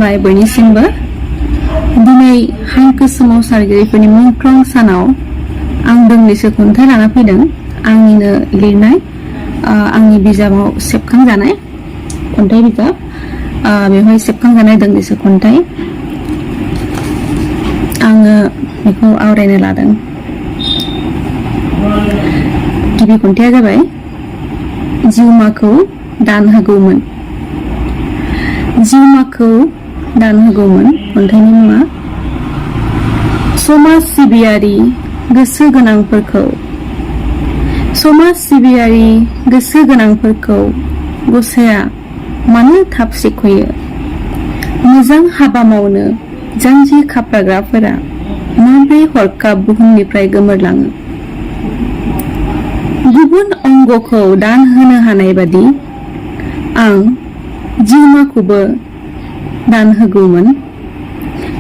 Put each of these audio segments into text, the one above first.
खुलुमबाय बयनिसिमबो दिनै हांखो सोमावसारगिरिफोरनि मुंख्लं सानाव आं दोंनैसो खन्थाइ लाना फैदों आंनिनो लिरनाय आंनि बिजाबाव सेबखांजानाय खन्थाइ बिजाब बेवहाय सेबखांजानाय दोंनैसो खन्थाइ आङो बेखौ आवरायनो लादों। गिबि खन्थाइया जाबाय जिउमाखौ दान होगौमोन। जिउमाखौ दान होगौमोन खन्थाइनि मुङा समाज सिबियारि गोसो गोनांफोरखौ गसाया मानो थाब सेखयो मोजां हाबा मावनो जानजि खाफ्राग्राफोरा माब्रै हरखाब बुहुमनिफ्राय गोमोरलाङो गुबुन अंगखौ दान होनो हानाय बादि आं जिउमाखौबो दान होगौमोन।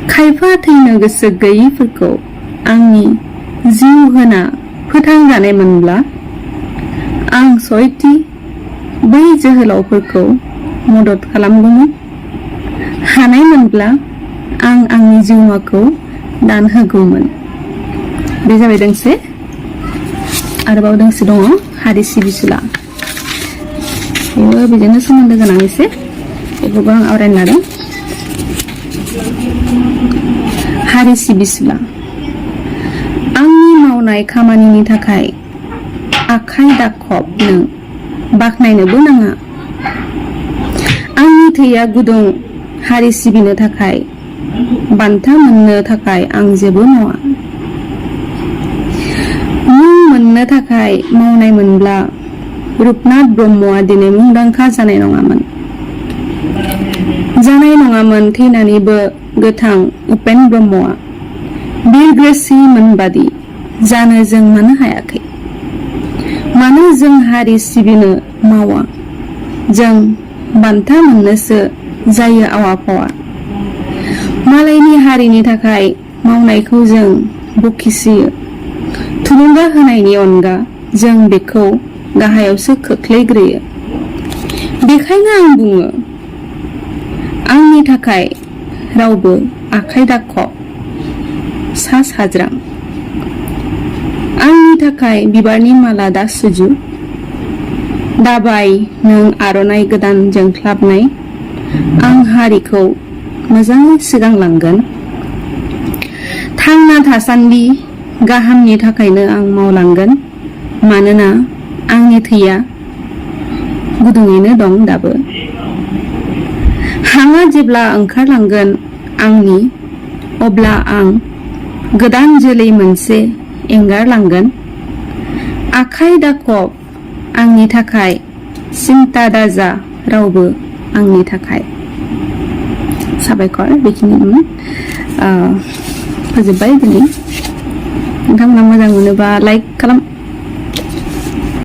खायफा थैनो गोसो गैयैफोरखौ आंनि जिउ होना फोथांजानायमोनब्ला आं सयथि बै जोहोलावफोरखौ मदद खालामगौमोन। हानायमोनब्ला आं आंनि जिउमाखौ दान होगौमोन। बे जाबाय दोंसे। आरोबाव दोंसे दङ हारि सिबिसुला। बेबो बेजोंनो सोमोन्दो गोनां एसे बेखौबो आं आवरायनो लादों। हारि सिबिसुला आंनि मावनाय खामानिनि थाखाय आखाइ दाखब नों बाख्नायनोबो नाङा। आंनि थैया गुदुं हारि सिबिनो थाखाय बान्था मोननो थाखाय आं जेबो मावा। मुं मोननो थाखाय मावनाय मोनब्ला रुपनाथ ब्रह्मआ दिनै मुंदांखा जानाय नङामोन थैनानैबो गोथां उपेन ब्रह्मआ बिरग्रोसि मोनबादि जानो जों मानो हायाखै? मानो जों हारि सिबिनो मावा? जों बान्था मोननोसो जायो आवा फावा। मालायनि हारिनि थाखाय मावनायखौ जों बखिसियो। थुलुंगा होनायनि अनगा जों बेखौ गाहायावसो खोख्लैग्रोयो। बेखायनो आं बुङो आंनि थाखाय रावबो आखाइ दाखब सा साज्रां। आंनि थाखाय बिबारनि माला दा सुजु। दाबाय नों आर'नाइ गोदान जोंख्लाबनाय। आं हारिखौ मोजाङै सिगांलांगोन। थांना थासान्दि गाहामनि थाखायनो आं मावलांगोन। मानोना आंनि थैया गुदुङैनो दं दाबो। हांआ जेब्ला ओंखारलांगोन आंनि अब्ला आं गोदान जोलै मोनसे एंगारलांगोन। आखाइ दाखब आंनि थाखाय सिन्ता दाजा रावबो आंनि थाखाय। साबायखर बेखिनियावनो फोजोबबाय दिनै। नोंथांमोना मोजां मोनोबा लाइक खालाम।